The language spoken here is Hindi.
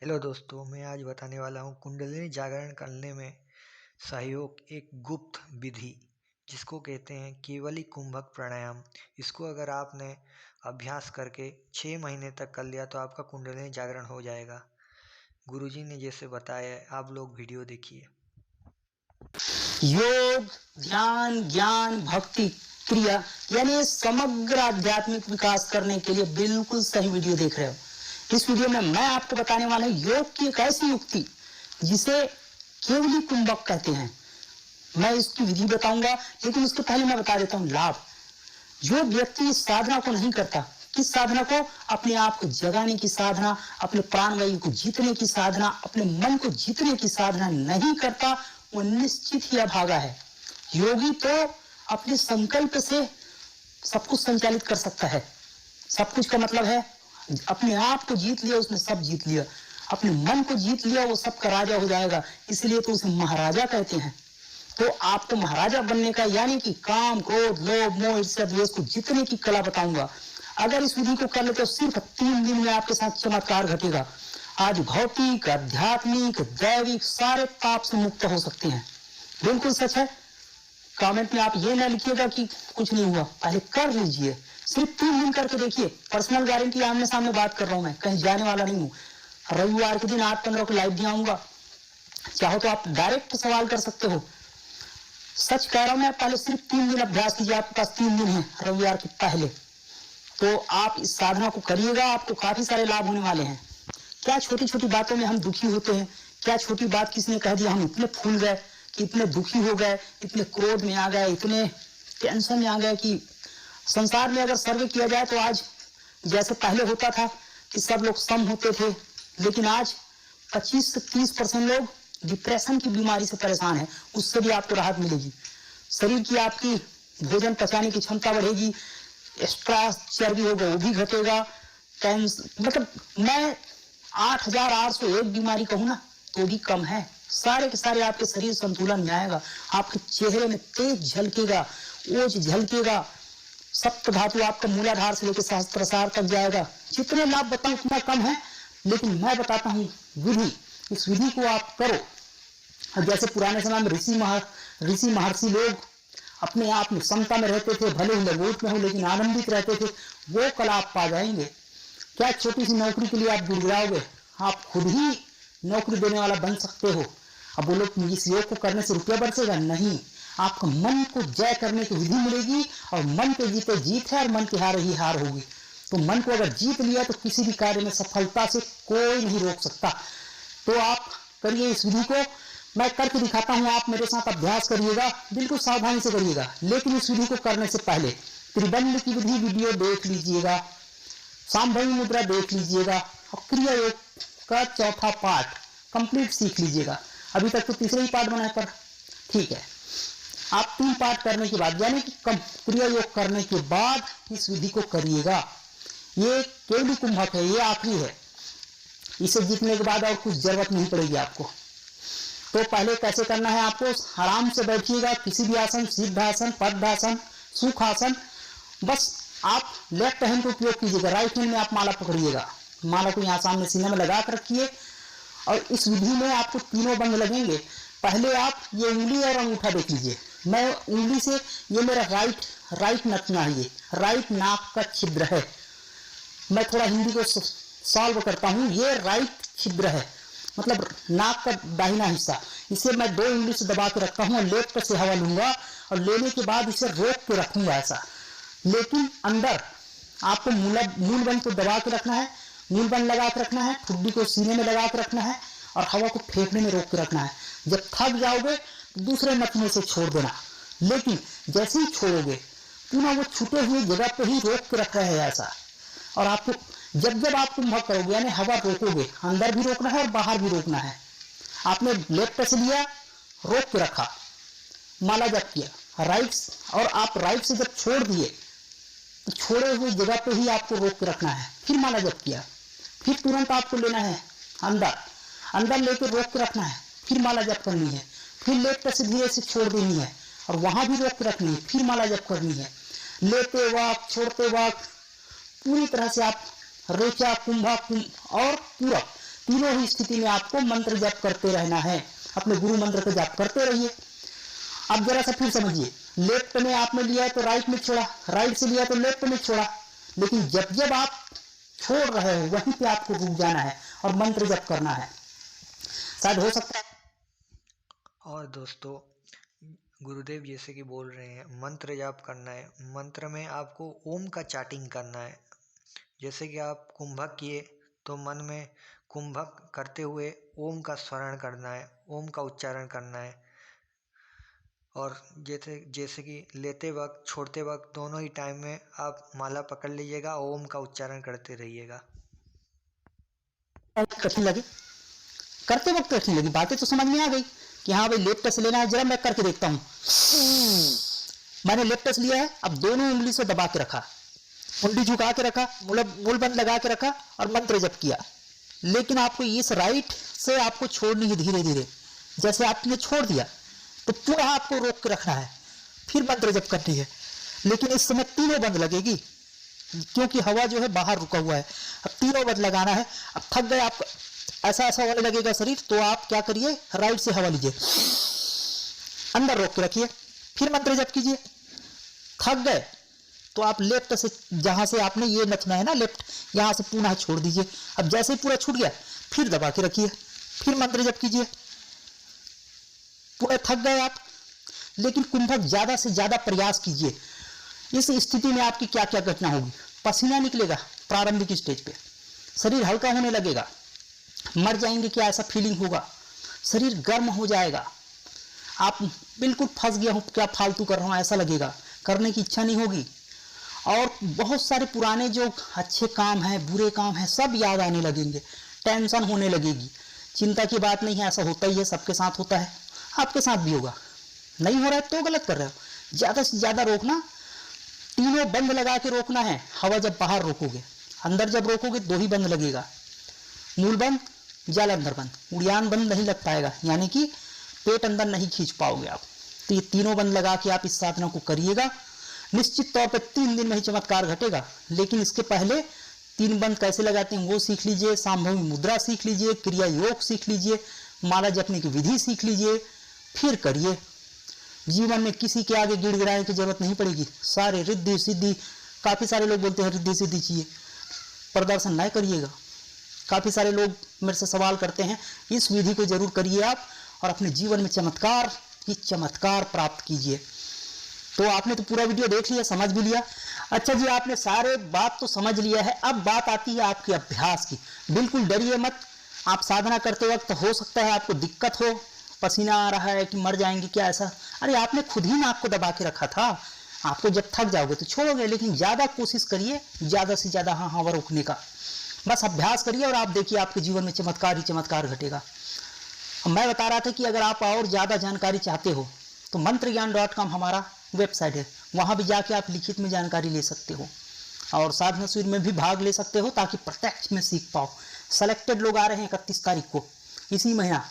हेलो दोस्तों, मैं आज बताने वाला हूँ कुंडलिनी जागरण करने में सहयोग एक गुप्त विधि जिसको कहते हैं केवली कुंभक प्राणायाम। इसको अगर आपने अभ्यास करके 6 महीने तक कर लिया तो आपका कुंडलिनी जागरण हो जाएगा। गुरुजी ने जैसे बताया है, आप लोग वीडियो देखिए। योग, ध्यान, ज्ञान, भक्ति, क्रिया यानी समग्र आध्यात्मिक विकास करने के लिए बिल्कुल सही वीडियो देख रहे हो। इस वीडियो में मैं आपको बताने वाला हूँ योग की एक ऐसी युक्ति जिसे केवली कुंभक कहते हैं। मैं इसकी विधि बताऊंगा, लेकिन उसके पहले मैं बता देता हूँ लाभ। जो व्यक्ति इस साधना को नहीं करता, किस साधना को? अपने आप को जगाने की साधना, अपने प्राणवायु को जीतने की साधना, अपने मन को जीतने की साधना नहीं करता, वो निश्चित ही अभागा है। योगी तो अपने संकल्प से सब कुछ संचालित कर सकता है। सब कुछ का मतलब है अपने आप को जीत लिया, उसने सब जीत लिया। अपने मन को जीत लिया, वो सब का राजा हो जाएगा। इसलिए तो उसे महाराजा कहते हैं। तो आपको महाराजा बनने का यानी कि काम, क्रोध, लोभ, मोह, ईर्ष्या, द्वेष को जीतने की कला बताऊंगा। अगर इस विधि को कर ले तो सिर्फ 3 दिन में आपके साथ चमत्कार घटेगा। आज भौतिक, आध्यात्मिक, दैविक सारे पाप से मुक्त हो सकते हैं। बिल्कुल सच है। कमेंट में आप ये ना लिखिएगा कि कुछ नहीं हुआ, पहले कर लीजिए। सिर्फ 3 दिन करके देखिए। पर्सनल गारंटी, आमने सामने बात कर रहा हूं, मैं कहीं जाने वाला नहीं हूँ। रविवार के दिन 8-15 को लाइव भी आऊंगा। चाहो तो आप डायरेक्ट सवाल कर सकते हो। सच कह रहा हूं मैं, पहले सिर्फ 3 दिन अभ्यास कीजिए। आपके पास 3 दिन है रविवार के पहले, तो आप इस साधना को करिएगा। आपको काफी सारे लाभ होने वाले हैं। क्या छोटी छोटी बातों में हम दुखी होते हैं। क्या छोटी बात किसी ने कह दिया, हम इतने फूल गए कि इतने दुखी हो गए, इतने क्रोध में आ गए, इतने टेंशन में आ गए कि संसार में अगर सर्वे किया जाए तो आज जैसे पहले होता था कि सब लोग सम होते थे, लेकिन आज 25 से 30% लोग डिप्रेशन की बीमारी से परेशान है। उससे भी आपको राहत मिलेगी। शरीर की आपकी भोजन पचाने की क्षमता बढ़ेगी। एक्स्ट्रा चर्बी होगा वो भी घटेगा। मतलब मैं 8,801 बीमारी कहूँ ना तो भी कम है। सारे के सारे आपके शरीर संतुलन में आएगा। आपके चेहरे में तेज झलकेगा, ओज झलकेगा। सप्त धातु आपका मूलाधार से लेकर सहस्त्रसार तक जाएगा। जितने लाभ बताऊं उतना कम है, लेकिन मैं बताता हूँ विधि। इस विधि को आप करो। जैसे पुराने समय में ऋषि महर्षि लोग अपने आप में समता में रहते थे, भले ही लघुत में हो लेकिन आनंदित रहते थे। वो कला आप पा जाएंगे। क्या छोटी सी नौकरी के लिए आप गिड़गिड़ाओगे? आप खुद ही नौकरी देने वाला बन सकते हो। अब बोलो कि इस योग को करने से रुपया बरसेगा? नहीं, आपको मन को जय करने की विधि मिलेगी। और मन के जीते जीत है और मन के हार ही हार होगी। तो मन को अगर जीत लिया तो किसी भी कार्य में सफलता से कोई नहीं रोक सकता। तो आप करिए इस विधि को। मैं करके दिखाता हूं, आप मेरे साथ अभ्यास करिएगा। बिल्कुल सावधानी से करिएगा। लेकिन इस विधि को करने से पहले त्रिबंध की विधि वीडियो देख लीजिएगा, सांभवी मुद्रा देख लीजिएगा और क्रिया योग का 4था पार्ट कंप्लीट सीख लीजिएगा। अभी तक तो 3रा ही पार्ट बना है, पर ठीक है। आप 3 पार्ट करने के बाद यानी कि क्रिया योग करने के बाद इस विधि को करिएगा। ये केवली कुंभक है, ये आखिरी है। इसे जीतने के बाद और कुछ जरूरत नहीं पड़ेगी आपको। तो पहले कैसे करना है आपको? आराम से बैठिएगा, किसी भी आसन, सिद्धासन, पद्मासन, सुखासन। बस आप लेफ्ट हैंड का उपयोग कीजिएगा, राइट हैंड में आप माला पकड़िएगा। माला को यहाँ सामने सीने में लगा कर रखिए। और इस विधि में आपको 3 बंध लगेंगे। पहले आप ये उंगली और अंगूठा देख लीजिए। मैं उंगली से, ये मेरा राइट नथना है, ये राइट नाक का छिद्र है। मैं थोड़ा हिंदी को सॉल्व करता हूँ। ये राइट छिद्र है, मतलब नाक का दाहिना हिस्सा। इसे मैं 2 उंगली से दबा के रखता हूँ और लेफ्ट से हवा लूंगा और लेने के बाद इसे रोक के रखूंगा ऐसा। लेकिन अंदर आपको मूल बंद को दबा के रखना है, मूल बंद लगा के रखना है, ठुड्डी को सीने में लगा के रखना है और हवा को फेंकने में रोक के रखना है। जब थक जाओगे तो दूसरे नथने से छोड़ देना। लेकिन जैसे ही छोड़ोगे पुनः वो छूटे हुए जगह पे ही रोक के रख रहे हैं ऐसा। और आपको जब आप कुंभक करोगे यानी हवा रोकोगे, अंदर भी रोकना है और बाहर भी रोकना है। आपने लेफ्ट से लिया, रोक के रखा, माला जप किया राइट, और आप राइट से जब छोड़ दिए तो छोड़े हुए जगह पे ही आपको रोक के रखना है। फिर माला जप किया, फिर तुरंत आपको लेना है अंदर लेके रोक के रखना है। फिर माला जप करनी है, फिर लेफ्ट से धीरे से छोड़ देनी है और वहां भी रोक के रखनी है। फिर माला जप करनी है। लेते वक्त, छोड़ते वक्त पूरी तरह से आप रेचा, कुंभा और पूरक तीनों ही स्थिति में आपको मंत्र जप करते रहना है, अपने गुरु मंत्र का जप करते रहिए। अब जरा सा फिर समझिए, लेफ्ट में आपने लिया है तो राइट में छोड़ा, राइट से लिया तो लेफ्ट में छोड़ा, लेकिन जब जब आप छोड़ रहे हो वहीं पे आपको रुक जाना है और मंत्र जप करना है। शायद हो सकता है। और दोस्तों, गुरुदेव जैसे कि बोल रहे हैं मंत्र जाप करना है, मंत्र में आपको ओम का चाटिंग करना है। जैसे कि आप कुंभक किए तो मन में कुंभक करते हुए ओम का स्मरण करना है, ओम का उच्चारण करना है। और जैसे जैसे कि लेते वक्त छोड़ते वक्त दोनों ही टाइम में आप माला पकड़ लीजिएगा, ओम का उच्चारण करते रहिएगा। कठिन लगे, करते वक्त कठिन लगी, बातें तो समझ में आ गई कि हाँ भाई लेफ्ट टच लेना है, जरा मैं करके देखता हूं। मैंने लेफ्ट टच लिया है, अब दोनों उंगली से दबा के रखा, मुंडी झुका के रखा, मूल बंद लगा के रखा और मंत्र जप किया। लेकिन आपको इस राइट से आपको छोड़नी है धीरे धीरे। जैसे आपने छोड़ दिया तो पूरा आपको रोक के रखना है, फिर मंत्र जप करनी है। लेकिन इस समय तीनों बंद लगेगी क्योंकि हवा जो है बाहर रुका हुआ है। अब तीनों बंद लगाना है। अब थक गए आप, ऐसा ऐसा होने लगेगा शरीर, तो आप क्या करिए, राइट से हवा लीजिए, अंदर रोक के रखिए, फिर मंत्र जप कीजिए। थक गए तो आप लेफ्ट से, जहां से आपने ये नचना है ना लेफ्ट, यहां से पुनः छोड़ दीजिए। अब जैसे ही पूरा छूट गया फिर दबा के रखिए, फिर मंत्र जप कीजिए। पूरे थक गए आप, लेकिन कुंभक ज्यादा से ज्यादा प्रयास कीजिए। इस स्थिति में आपकी क्या क्या घटना होगी, पसीना निकलेगा प्रारंभिक स्टेज पे, शरीर हल्का होने लगेगा, मर जाएंगे क्या ऐसा फीलिंग होगा, शरीर गर्म हो जाएगा, आप बिल्कुल फंस गया हूं, क्या फालतू कर रहा हूं ऐसा लगेगा, करने की इच्छा नहीं होगी। और बहुत सारे पुराने जो अच्छे काम हैं, बुरे काम हैं, सब याद आने लगेंगे, टेंशन होने लगेगी। चिंता की बात नहीं है, ऐसा होता ही है, सबके साथ होता है, आपके साथ भी होगा। नहीं हो रहा है तो गलत कर रहे हो। ज्यादा से ज्यादा रोकना, तीनों बंद लगा के रोकना है। हवा जब बाहर रोकोगे, अंदर जब रोकोगे दो ही बंद लगेगा, मूल बंद, जालंधर बंद, उड़ियान बंद नहीं लग पाएगा, यानी कि पेट अंदर नहीं खींच पाओगे आप। तो ये तीनों बंद लगा के आप इस साधना को करिएगा, निश्चित तौर पर 3 दिन में ही चमत्कार घटेगा। लेकिन इसके पहले 3 बंद कैसे लगाते हैं वो सीख लीजिए, सांभवी मुद्रा सीख लीजिए, क्रिया योग सीख लीजिए, माला जपने की विधि सीख लीजिए, फिर करिए। जीवन में किसी के आगे गिड़गिड़ाने की जरूरत नहीं पड़ेगी। सारे रिद्धि सिद्धि, काफी सारे लोग बोलते हैं रिद्धि सिद्धि चाहिए, प्रदर्शन न करिएगा। काफी सारे लोग मेरे से सवाल करते हैं, इस विधि को जरूर करिए आप और अपने जीवन में चमत्कार ही चमत्कार प्राप्त कीजिए। तो आपने तो पूरा वीडियो देख लिया, समझ भी लिया। अच्छा जी, आपने सारे बात तो समझ लिया है। अब बात आती है आपके अभ्यास की। बिल्कुल डरिए मत। आप साधना करते वक्त हो सकता है आपको दिक्कत हो, पसीना आ रहा है कि मर जाएंगे क्या ऐसा, अरे आपने खुद ही नाक को दबा के रखा था। आपको जब थक जाओगे तो छोड़ोगे, लेकिन ज्यादा कोशिश करिए, ज्यादा से ज्यादा हाँ हवा रोकने का। बस अभ्यास करिए और आप देखिए आपके जीवन में चमत्कार ही चमत्कार घटेगा। मैं बता रहा था कि अगर आप और ज्यादा जानकारी चाहते हो तो मंत्रज्ञान.com हमारा वेबसाइट है, वहां भी जाके आप लिखित में जानकारी ले सकते हो और साधना शिविर में भी भाग ले सकते हो ताकि प्रत्यक्ष में सीख पाओ। सेलेक्टेड लोग आ रहे हैं 31 तारीख को, इसी महीना